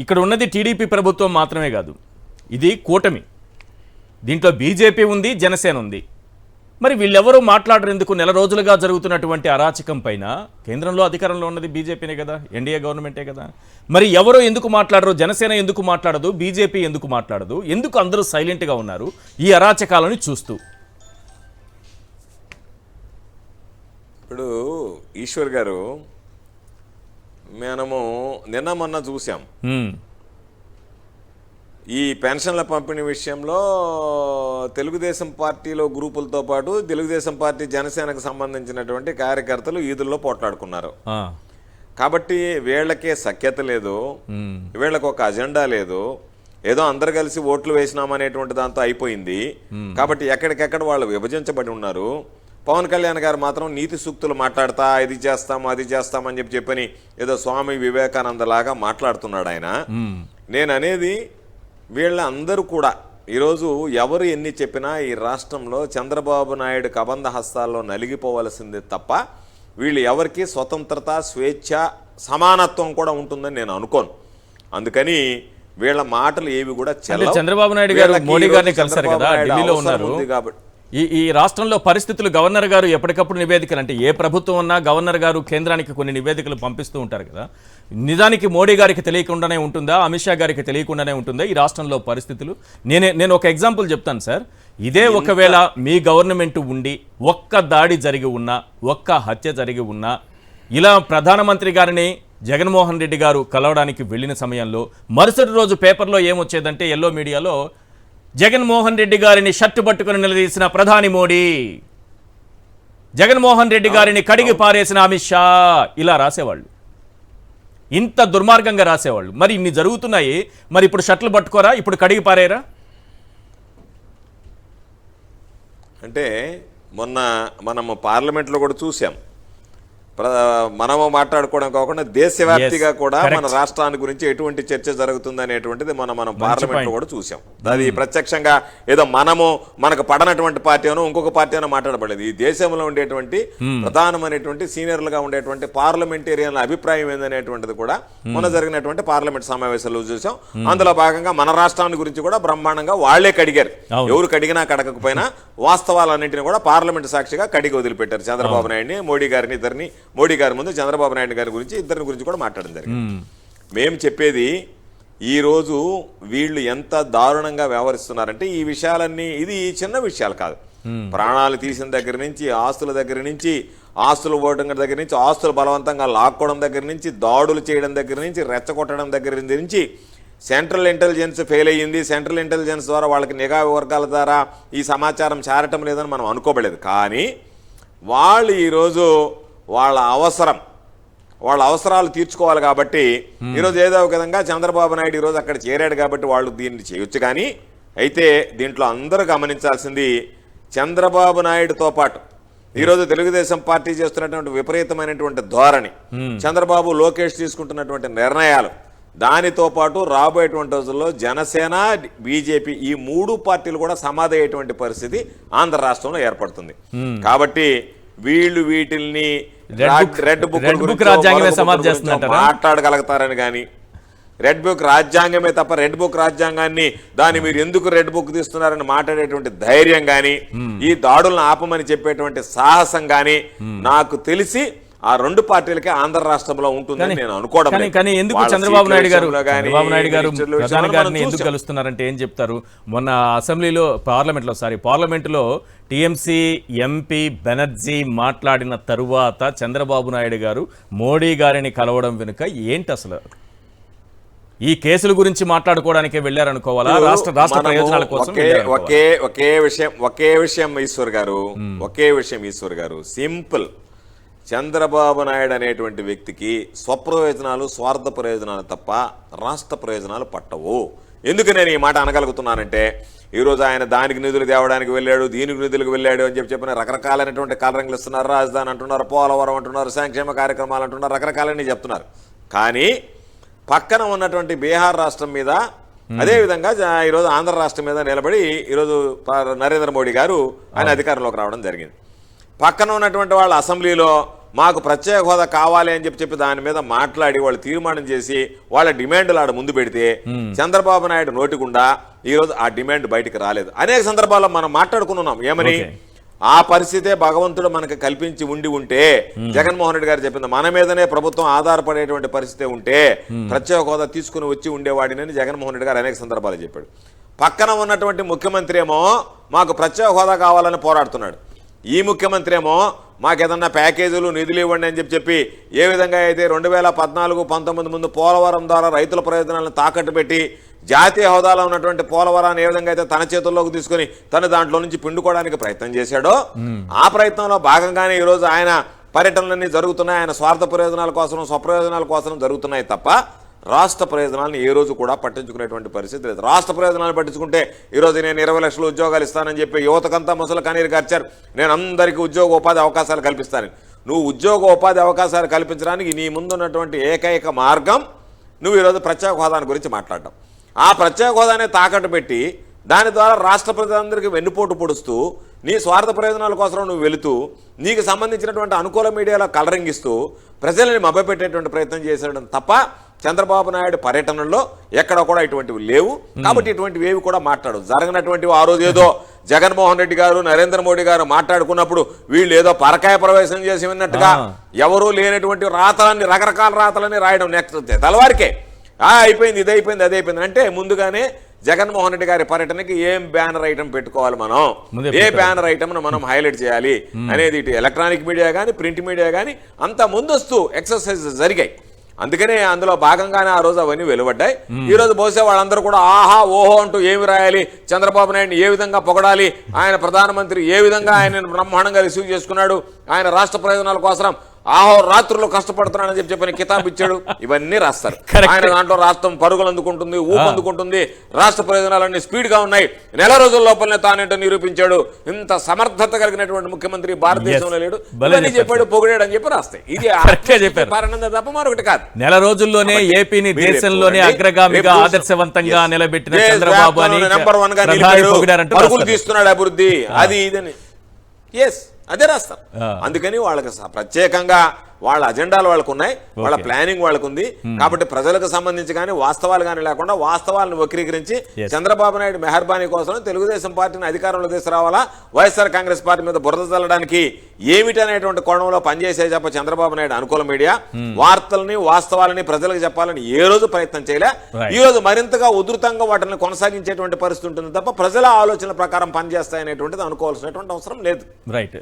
ఇక్కడ ఉన్నది టీడీపీ ప్రభుత్వం మాత్రమే కాదు, ఇది కూటమి. దీంట్లో బీజేపీ ఉంది, జనసేన ఉంది. మరి వీళ్ళెవరూ మాట్లాడరు ఎందుకు? నెల రోజులుగా జరుగుతున్నటువంటి అరాచకం పైన కేంద్రంలో అధికారంలో ఉన్నది బీజేపీనే కదా, ఎన్డీఏ గవర్నమెంటే కదా. మరి ఎవరో ఎందుకు మాట్లాడరు? జనసేన ఎందుకు మాట్లాడదు? బీజేపీ ఎందుకు మాట్లాడదు? ఎందుకు అందరూ సైలెంట్గా ఉన్నారు ఈ అరాచకాలను చూస్తూ? ఇప్పుడు ఈశ్వర్ గారు, మనము నిన్న మొన్న చూసాం ఈ పెన్షన్ల పంపిణీ విషయంలో తెలుగుదేశం పార్టీలో గ్రూపులతో పాటు తెలుగుదేశం పార్టీ జనసేనకు సంబంధించినటువంటి కార్యకర్తలు ఈదుల్లో పోట్లాడుకున్నారు. కాబట్టి వీళ్ళకే సఖ్యత లేదు, వీళ్ళకి ఒక అజెండా లేదు, ఏదో అందరు కలిసి ఓట్లు వేసినామనేటువంటి దాంతో అయిపోయింది. కాబట్టి ఎక్కడికెక్కడ వాళ్ళు విభజించబడి ఉన్నారు. పవన్ కళ్యాణ్ గారు మాత్రం నీతి సూక్తులు మాట్లాడతా ఇది చేస్తాము అది చేస్తామని చెప్పని ఏదో స్వామి వివేకానంద లాగా మాట్లాడుతున్నాడు ఆయన. నేను అనేది వీళ్ళ అందరూ కూడా ఈరోజు ఎవరు ఎన్ని చెప్పినా ఈ రాష్ట్రంలో చంద్రబాబు నాయుడు కబంధ హస్తాల్లో నలిగిపోవలసింది తప్ప వీళ్ళు ఎవరికి స్వతంత్రత, స్వేచ్ఛ, సమానత్వం కూడా ఉంటుందని నేను అనుకోను. అందుకని వీళ్ళ మాటలు ఏవి కూడా చంద్రబాబు నాయుడు గారు మోడీ గారిని కలిసారు కదా, ఢిల్లీలో ఉన్నారు కాబట్టి ఈ రాష్ట్రంలో పరిస్థితులు గవర్నర్ గారు ఎప్పటికప్పుడు నివేదికలు, అంటే ఏ ప్రభుత్వం ఉన్నా గవర్నర్ గారు కేంద్రానికి కొన్ని నివేదికలు పంపిస్తూ ఉంటారు కదా. నిజానికి మోడీ గారికి తెలియకుండానే ఉంటుందా, అమిత్ షా గారికి తెలియకుండానే ఉంటుందా ఈ రాష్ట్రంలో పరిస్థితులు? నేను ఒక ఎగ్జాంపుల్ చెప్తాను సార్. ఇదే ఒకవేళ మీ గవర్నమెంట్ ఉండి ఒక్క దాడి జరిగి ఉన్నా, ఒక్క హత్య జరిగి ఉన్నా, ఇలా ప్రధానమంత్రి గారిని జగన్మోహన్ రెడ్డి గారు కలవడానికి వెళ్ళిన సమయంలో మరుసటి రోజు పేపర్లో ఏమొచ్చేదంటే ఎల్లో మీడియాలో జగన్మోహన్ రెడ్డి గారిని షర్టు పట్టుకుని నిలదీసిన ప్రధాని మోడీ, జగన్మోహన్ రెడ్డి గారిని కడిగి పారేసిన అమిత్ షా, ఇలా రాసేవాళ్ళు. ఇంత దుర్మార్గంగా రాసేవాళ్ళు. మరి ఇన్ని జరుగుతున్నాయి, మరి ఇప్పుడు షర్ట్లు పట్టుకోరా, ఇప్పుడు కడిగి పారేరా? అంటే మొన్న మనము పార్లమెంట్లో కూడా చూసాం, మనము మాట్లాడుకోవడం కాకుండా దేశవ్యాప్తిగా కూడా మన రాష్ట్రాన్ని గురించి ఎటువంటి చర్చ జరుగుతుంది అనేటువంటిది మనం పార్లమెంట్లో కూడా చూసాం. అది ప్రత్యక్షంగా ఏదో మనకు పడనటువంటి పార్టీ అనో ఇంకొక పార్టీ అనో మాట్లాడబడలేదు. ఈ దేశంలో ఉండేటువంటి ప్రధానమైనటువంటి సీనియర్లుగా ఉండేటువంటి పార్లమెంటేరియన్ల అభిప్రాయం ఏందనేటువంటిది కూడా మొన్న జరిగినటువంటి పార్లమెంట్ సమావేశాల్లో చూసాం. అందులో భాగంగా మన రాష్ట్రాన్ని గురించి కూడా బ్రహ్మాండంగా వాళ్లే కడిగారు. ఎవరు కడిగినా కడగకపోయినా వాస్తవాలన్నింటినీ కూడా పార్లమెంట్ సాక్షిగా కడిగి వదిలిపెట్టారు. చంద్రబాబు నాయుడిని, మోడీ గారిని, ఇద్దరిని, మోడీ గారి ముందు చంద్రబాబు నాయుడు గారి గురించి, ఇద్దరిని గురించి కూడా మాట్లాడడం జరిగింది. మేము చెప్పేది ఈరోజు వీళ్ళు ఎంత దారుణంగా వ్యవహరిస్తున్నారంటే ఈ విషయాలన్నీ, ఇది చిన్న విషయాలు కాదు. ప్రాణాలు తీసిన దగ్గర నుంచి, ఆస్తుల దగ్గర నుంచి, ఆస్తులు పోవడం దగ్గర నుంచి, ఆస్తులు బలవంతంగా లాక్కోవడం దగ్గర నుంచి, దాడులు చేయడం దగ్గర నుంచి, రెచ్చగొట్టడం దగ్గర నుంచి, సెంట్రల్ ఇంటెలిజెన్స్ ఫెయిల్ అయ్యింది, సెంట్రల్ ఇంటెలిజెన్స్ ద్వారా వాళ్ళకి నిఘా వర్గాల ద్వారా ఈ సమాచారం చేరటం లేదని మనం అనుకోబడలేదు. కానీ వాళ్ళు ఈరోజు వాళ్ళ అవసరాలు తీర్చుకోవాలి కాబట్టి ఈరోజు ఏదో ఒక విధంగా చంద్రబాబు నాయుడు ఈరోజు అక్కడ చేరాడు కాబట్టి వాళ్ళు దీన్ని చేయొచ్చు. కానీ అయితే దీంట్లో అందరూ గమనించాల్సింది, చంద్రబాబు నాయుడుతో పాటు ఈరోజు తెలుగుదేశం పార్టీ చేస్తున్నటువంటి విపరీతమైనటువంటి ధోరణి, చంద్రబాబు, లోకేష్ తీసుకుంటున్నటువంటి నిర్ణయాలు, దానితో పాటు రాబోయేటువంటి రోజుల్లో జనసేన, బీజేపీ ఈ మూడు పార్టీలు కూడా సమాధి అయ్యేటువంటి పరిస్థితి ఆంధ్ర రాష్ట్రంలో ఏర్పడుతుంది. కాబట్టి వీళ్ళు వీటిల్ని రెడ్ బుక్ రాజ్యాంగమే సమాధి చేస్తున్నారు మాట్లాడగలుగుతారని కానీ, రెడ్ బుక్ రాజ్యాంగమే తప్ప రెడ్ బుక్ రాజ్యాంగాన్ని దాన్ని మీరు ఎందుకు రెడ్ బుక్ తీస్తున్నారని మాట్లాడేటువంటి ధైర్యం కానీ, ఈ దాడులను ఆపమని చెప్పేటువంటి సాహసం కానీ నాకు తెలిసి ఆ రెండు పార్టీలకే ఆంధ్ర రాష్ట్రంలో ఉంటుందని నేను అనుకోవడం. కానీ ఎందుకు చంద్రబాబు నాయుడు గారు ప్రధాని గారిని ఎందుకు కలుస్తున్నారంటే ఏం చెప్తారు? మొన్న అసెంబ్లీలో పార్లమెంట్లో టీఎంసీ ఎంపీ బెనర్జీ మాట్లాడిన తరువాత చంద్రబాబు నాయుడు గారు మోడీ గారిని కలవడం వెనుక ఏంటి అసలు? ఈ కేసుల గురించి మాట్లాడుకోవడానికే వెళ్ళారనుకోవాలా, రాష్ట్ర ప్రయోజనాల కోసం? ఒకే విషయం ఈశ్వర్ గారు, సింపుల్. చంద్రబాబు నాయుడు అనేటువంటి వ్యక్తికి స్వప్రయోజనాలు, స్వార్థ ప్రయోజనాలు తప్ప రాష్ట్ర ప్రయోజనాలు పట్టవు. ఎందుకు నేను ఈ మాట అనగలుగుతున్నానంటే, ఈరోజు ఆయన దానికి నిధులు తేవడానికి వెళ్ళాడు, దీనికి నిధులకు వెళ్ళాడు అని చెప్పిన రకరకాలైనటువంటి కలరింగ్లు ఇస్తున్నారు. రాజధాని అంటున్నారు, పోలవరం అంటున్నారు, సంక్షేమ కార్యక్రమాలు అంటున్నారు, రకరకాలని చెప్తున్నారు. కానీ పక్కన ఉన్నటువంటి బీహార్ రాష్ట్రం మీద, అదేవిధంగా ఈరోజు ఆంధ్ర రాష్ట్రం మీద నిలబడి ఈరోజు నరేంద్ర మోడీ గారు ఆయన అధికారంలోకి రావడం జరిగింది. పక్కన ఉన్నటువంటి వాళ్ళ అసెంబ్లీలో మాకు ప్రత్యేక హోదా కావాలి అని చెప్పి దాని మీద మాట్లాడి వాళ్ళు తీర్మానం చేసి వాళ్ళ డిమాండ్లు ఆడ ముందు పెడితే చంద్రబాబు నాయుడు నోటిగుండా ఈరోజు ఆ డిమాండ్ బయటికి రాలేదు. అనేక సందర్భాల్లో మనం మాట్లాడుకున్నాం ఏమని, ఆ పరిస్థితే భగవంతుడు మనకు కల్పించి ఉంటే జగన్మోహన్ రెడ్డి గారు చెప్పింది మన మీదనే ప్రభుత్వం ఆధారపడేటువంటి పరిస్థితి ఉంటే ప్రత్యేక హోదా తీసుకుని వచ్చి ఉండేవాడినని జగన్మోహన్ రెడ్డి గారు అనేక సందర్భాలు చెప్పాడు. పక్కన ఉన్నటువంటి ముఖ్యమంత్రి ఏమో మాకు ప్రత్యేక హోదా కావాలని పోరాడుతున్నాడు. ఈ ముఖ్యమంత్రి ఏమో మాకేదన్నా ప్యాకేజీలు నిధులు ఇవ్వండి అని చెప్పి ఏ విధంగా అయితే 2014-19 ముందు పోలవరం ద్వారా రైతుల ప్రయోజనాలను తాకట్టు పెట్టి జాతీయ హోదాలో ఉన్నటువంటి పోలవరాన్ని ఏ విధంగా అయితే తన చేతుల్లోకి తీసుకుని తను దాంట్లో నుంచి పిండుకోవడానికి ప్రయత్నం చేశాడో ఆ ప్రయత్నంలో భాగంగానే ఈరోజు ఆయన పర్యటనలన్నీ జరుగుతున్నాయి. ఆయన స్వార్థ ప్రయోజనాల కోసం స్వప్రయోజనాల కోసం జరుగుతున్నాయి తప్ప రాష్ట్ర ప్రయోజనాలను ఏ రోజు కూడా పట్టించుకునేటువంటి పరిస్థితి లేదు. రాష్ట్ర ప్రయోజనాలు పట్టించుకుంటే ఈరోజు నేను 20 లక్షల ఉద్యోగాలు ఇస్తానని చెప్పి యువతకంతా ముసలి కన్నీరు కార్చారు. నేను అందరికీ ఉద్యోగ ఉపాధి అవకాశాలు కల్పిస్తాను. నువ్వు ఉద్యోగ ఉపాధి అవకాశాలు కల్పించడానికి నీ ముందున్నటువంటి ఏకైక మార్గం నువ్వు ఈరోజు ప్రత్యేక హోదాని గురించి మాట్లాడటం. ఆ ప్రత్యేక హోదానే తాకట్టు పెట్టి దాని ద్వారా రాష్ట్ర ప్రజలందరికీ వెన్నుపోటు పొడుస్తూ నీ స్వార్థ ప్రయోజనాల కోసం నువ్వు వెళుతూ నీకు సంబంధించినటువంటి అనుకూల మీడియాలో కలరింగ్ ఇస్తూ ప్రజల్ని మభ్యపెట్టేటువంటి ప్రయత్నం చేసేయడం తప్ప చంద్రబాబు నాయుడు పర్యటనలో ఎక్కడ కూడా ఇటువంటివి లేవు. కాబట్టి ఇటువంటివి ఏవి కూడా మాట్లాడు జరగనటువంటివి. ఆ రోజు ఏదో జగన్మోహన్ రెడ్డి గారు నరేంద్ర మోడీ గారు మాట్లాడుకున్నప్పుడు వీళ్ళు ఏదో పరకాయ ప్రవేశం చేసి విన్నట్టుగా ఎవరూ లేనటువంటి రాతలన్నీ రకరకాల రాతలని రాయడం నెక్స్ట్ తెల్లవారికే అయిపోయింది ఇది అయిపోయింది అది అయిపోయింది అంటే ముందుగానే జగన్మోహన్ రెడ్డి గారి పర్యటనకి ఏం బ్యానర్ ఐటమ్ పెట్టుకోవాలి, మనం ఏ బ్యానర్ ఐటమ్ మనం హైలైట్ చేయాలి అనేది ఇటు ఎలక్ట్రానిక్ మీడియా కానీ ప్రింట్ మీడియా కానీ అంత ముందస్తు ఎక్సర్సైజ్ జరిగాయి. అందుకనే అందులో భాగంగానే ఆ రోజు అవన్నీ వెలువడ్డాయి. ఈ రోజు బహుశా వాళ్ళందరూ కూడా ఆహా ఓహో అంటూ ఏమి రాయాలి, చంద్రబాబు నాయుడిని ఏ విధంగా పొగడాలి, ఆయన ప్రధానమంత్రి ఏ విధంగా ఆయన బ్రహ్మాండంగా రిసీవ్ చేసుకున్నాడు, ఆయన రాష్ట్ర ప్రయోజనాల కోసం ఆహో రాత్రుల్లో కష్టపడుతున్నాడని చెప్పని కితాబ్ ఇచ్చాడు, ఇవన్నీ రాస్తారు. ఆయన దాంట్లో రాష్ట్రం పరుగులు అందుకుంటుంది, ఊపు అందుకుంటుంది, రాష్ట్ర ప్రయోజనాలన్నీ స్పీడ్ గా ఉన్నాయి, నెల రోజుల లోపలనే తానేంటో నిరూపించాడు, ఇంత సమర్థత కలిగినటువంటి ముఖ్యమంత్రి భారతదేశంలో లేడు అని చెప్పాడు, పొగిడాడు అని చెప్పి రాస్తాయి. ఇది పారానంద తప్ప మరొకటి కాదు. నెల రోజుల్లోనే ఏపీని దేశంలోనే అగ్రగామిగా ఆదర్శవంతంగా నిలబెట్టిన చంద్రబాబు అని నెంబర్ 1 గా నిలిపాడు, పరుగులు తీస్తున్నాడు అభివృద్ధి అది ఇదని అదే రాస్తారు. అందుకని వాళ్ళకి ప్రత్యేకంగా వాళ్ళ అజెండాలు వాళ్ళకు ఉన్నాయి, వాళ్ళ ప్లానింగ్ వాళ్ళకు ఉంది. కాబట్టి ప్రజలకు సంబంధించి కానీ వాస్తవాలు కానీ లేకుండా వాస్తవాలను వక్రీకరించి చంద్రబాబు నాయుడు మెహర్బానీ కోసం తెలుగుదేశం పార్టీని అధికారంలో తీసుకురావాలా, వైఎస్ఆర్ కాంగ్రెస్ పార్టీ మీద బురద చల్లడానికి ఏమిటనేటువంటి కోణంలో పనిచేసే చెప్ప చంద్రబాబు నాయుడు అనుకూల మీడియా వార్తల్ని వాస్తవాలని ప్రజలకు చెప్పాలని ఏ రోజు ప్రయత్నం చేయలే. ఈ రోజు మరింతగా ఉధృతంగా వాటిని కొనసాగించేటువంటి పరిస్థితి ఉంటుంది తప్ప ప్రజల ఆలోచనల ప్రకారం పనిచేస్తాయనేటువంటిది అనుకోవాల్సినటువంటి అవసరం లేదు. రైట్.